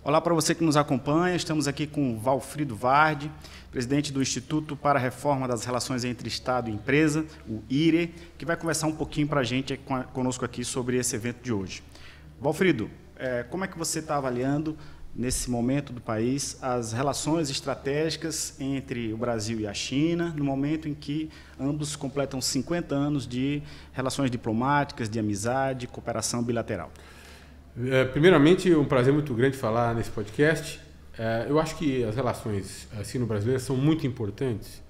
Olá para você que nos acompanha, estamos aqui com Valfrido Vardi, presidente do Instituto para a Reforma das Relações entre Estado e Empresa, o IRE, que vai conversar um pouquinho para a gente conosco aqui sobre esse evento de hoje. Valfrido, como é que você está avaliando, nesse momento do país, as relações estratégicas entre o Brasil e a China, no momento em que ambos completam 50 anos de relações diplomáticas, de amizade, cooperação bilateral? Primeiramente, é um prazer muito grande falar nesse podcast. Eu acho que as relações sino-brasileiras são muito importantes.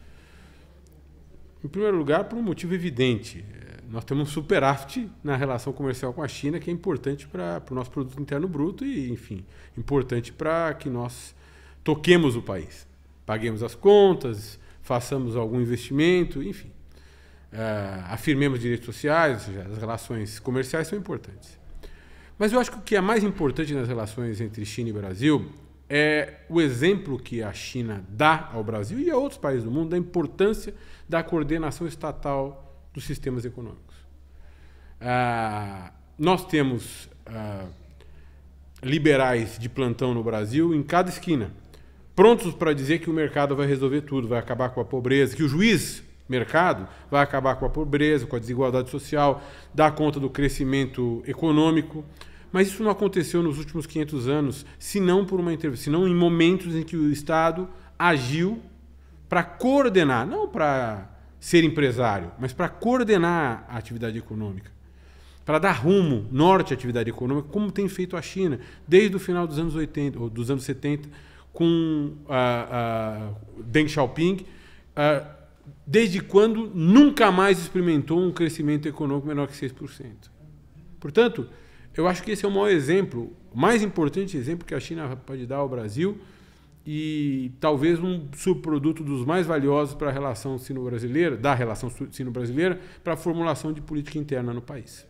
Em primeiro lugar, por um motivo evidente. Nós temos um superávit na relação comercial com a China, que é importante para o nosso produto interno bruto e, enfim, importante para que nós toquemos o país. Paguemos as contas, façamos algum investimento, enfim. Afirmemos direitos sociais, ou seja, as relações comerciais são importantes. Mas eu acho que o que é mais importante nas relações entre China e Brasil é o exemplo que a China dá ao Brasil e a outros países do mundo da importância da coordenação estatal dos sistemas econômicos. Nós temos liberais de plantão no Brasil em cada esquina, prontos para dizer que o mercado vai resolver tudo, vai acabar com a pobreza, que o juiz mercado vai acabar com a pobreza, com a desigualdade social, dar conta do crescimento econômico. Mas isso não aconteceu nos últimos 500 anos, senão em momentos em que o Estado agiu para coordenar, não para ser empresário, mas para coordenar a atividade econômica, para dar rumo, norte à atividade econômica, como tem feito a China desde o final dos anos 80 ou dos anos 70, com Deng Xiaoping, desde quando nunca mais experimentou um crescimento econômico menor que 6%. Portanto, eu acho que esse é o maior exemplo, o mais importante exemplo que a China pode dar ao Brasil e talvez um subproduto dos mais valiosos para a relação sino-brasileira, da relação sino-brasileira, para a formulação de política interna no país.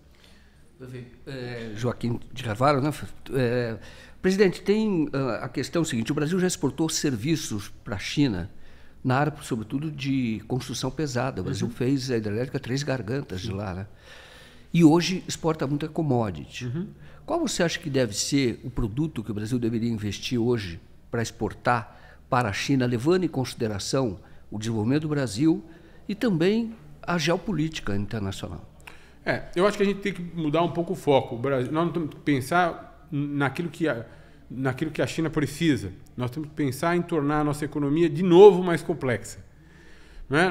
Joaquim de Carvalho, né? Presidente, tem a questão seguinte: o Brasil já exportou serviços para a China na área, sobretudo, de construção pesada. O Brasil fez a hidrelétrica Três Gargantas de lá, né? E hoje exporta muita commodity. Qual você acha que deve ser o produto que o Brasil deveria investir hoje para exportar para a China, levando em consideração o desenvolvimento do Brasil e também a geopolítica internacional? Eu acho que a gente tem que mudar um pouco o foco. Nós não temos que pensar naquilo que a China precisa. Nós temos que pensar em tornar a nossa economia de novo mais complexa.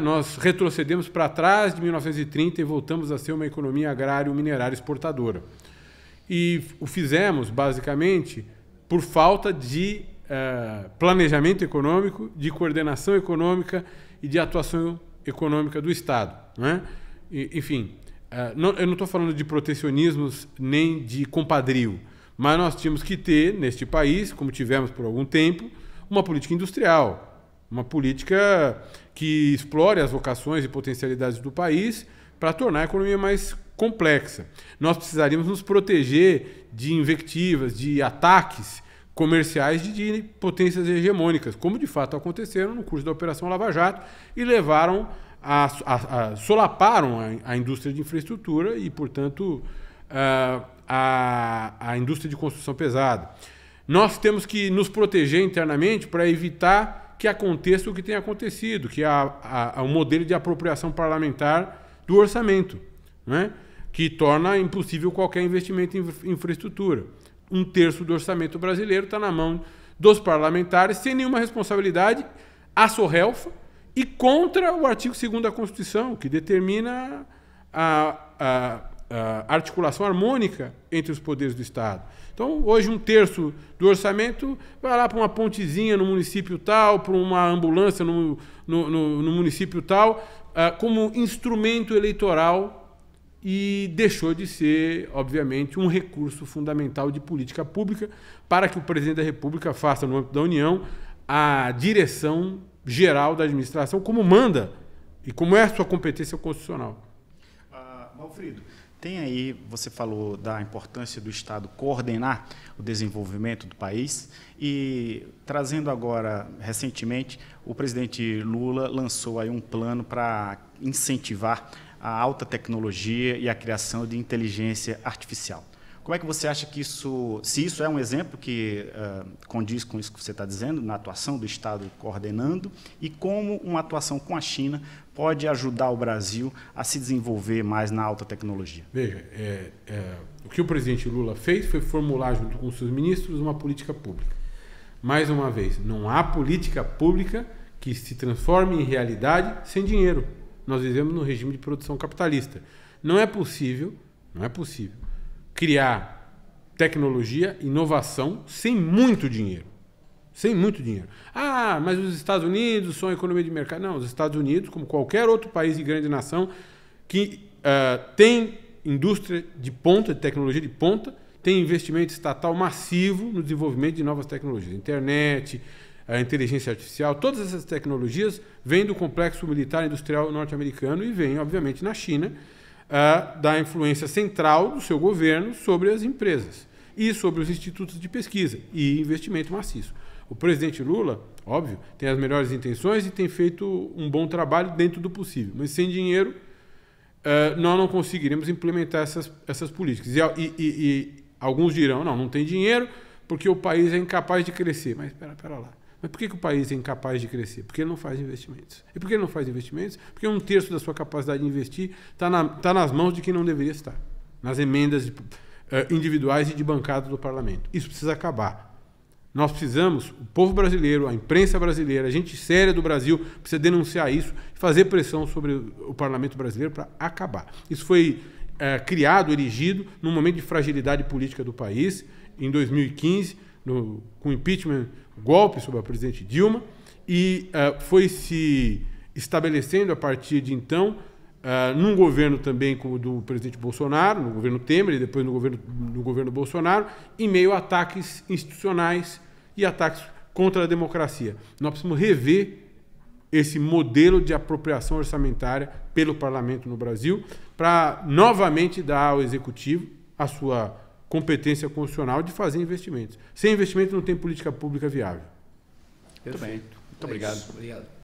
Nós retrocedemos para trás de 1930 e voltamos a ser uma economia agrário-minerária exportadora. E o fizemos, basicamente, por falta de planejamento econômico, de coordenação econômica e de atuação econômica do Estado. Enfim, eu não estou falando de protecionismos nem de compadrio, mas nós tínhamos que ter, neste país, como tivemos por algum tempo, uma política industrial, uma política que explore as vocações e potencialidades do país para tornar a economia mais complexa. Nós precisaríamos nos proteger de invectivas, de ataques comerciais de potências hegemônicas, como de fato aconteceram no curso da Operação Lava Jato e levaram solaparam a indústria de infraestrutura e, portanto, a indústria de construção pesada. Nós temos que nos proteger internamente para evitar que aconteça o que tem acontecido, que é um modelo de apropriação parlamentar do orçamento, que torna impossível qualquer investimento em infraestrutura. 1/3 do orçamento brasileiro está na mão dos parlamentares, sem nenhuma responsabilidade, à sorrelfa, e contra o artigo 2º da Constituição, que determina a articulação harmônica entre os poderes do Estado. Então, hoje, 1/3 do orçamento vai lá para uma pontezinha no município tal, para uma ambulância no município tal, como instrumento eleitoral, e deixou de ser, obviamente, um recurso fundamental de política pública para que o presidente da República faça, no âmbito da União, a direção geral da administração, como manda e como é a sua competência constitucional. Valfrido, tem aí, você falou da importância do Estado coordenar o desenvolvimento do país e, trazendo agora, recentemente, o presidente Lula lançou aí um plano para incentivar a alta tecnologia e a criação de inteligência artificial. Como é que você acha que se isso é um exemplo que condiz com isso que você está dizendo, na atuação do Estado coordenando, e como uma atuação com a China pode ajudar o Brasil a se desenvolver mais na alta tecnologia? Veja, o que o presidente Lula fez foi formular, junto com seus ministros, uma política pública. Mais uma vez, não há política pública que se transforme em realidade sem dinheiro. Nós vivemos no regime de produção capitalista. Não é possível criar tecnologia, inovação, sem muito dinheiro. Sem muito dinheiro. Ah, mas os Estados Unidos são a economia de mercado. Não, os Estados Unidos, como qualquer outro país de grande nação, que tem indústria de ponta, de tecnologia de ponta, tem investimento estatal massivo no desenvolvimento de novas tecnologias. Internet, a inteligência artificial, todas essas tecnologias vêm do complexo militar industrial norte-americano e vêm, obviamente, na China, da influência central do seu governo sobre as empresas e sobre os institutos de pesquisa e investimento maciço. O presidente Lula, óbvio, tem as melhores intenções e tem feito um bom trabalho dentro do possível, mas sem dinheiro nós não conseguiremos implementar essas políticas. E alguns dirão, não tem dinheiro porque o país é incapaz de crescer. Mas espera lá. Mas por que o país é incapaz de crescer? Porque ele não faz investimentos. E por que ele não faz investimentos? Porque 1/3 da sua capacidade de investir está nas mãos de quem não deveria estar. Nas emendas individuais e de bancada do parlamento. Isso precisa acabar. Nós precisamos, o povo brasileiro, a imprensa brasileira, a gente séria do Brasil, precisa denunciar isso e fazer pressão sobre o parlamento brasileiro para acabar. Isso foi erigido num momento de fragilidade política do país, em 2015, com o impeachment, golpe sobre a presidente Dilma, e foi se estabelecendo a partir de então, num governo também como do presidente Bolsonaro, no governo Temer e depois no governo Bolsonaro, em meio a ataques institucionais e ataques contra a democracia. Nós precisamos rever esse modelo de apropriação orçamentária pelo parlamento no Brasil para novamente dar ao executivo a sua competência constitucional de fazer investimentos. Sem investimento não tem política pública viável. Muito bem. Muito obrigado. Obrigado.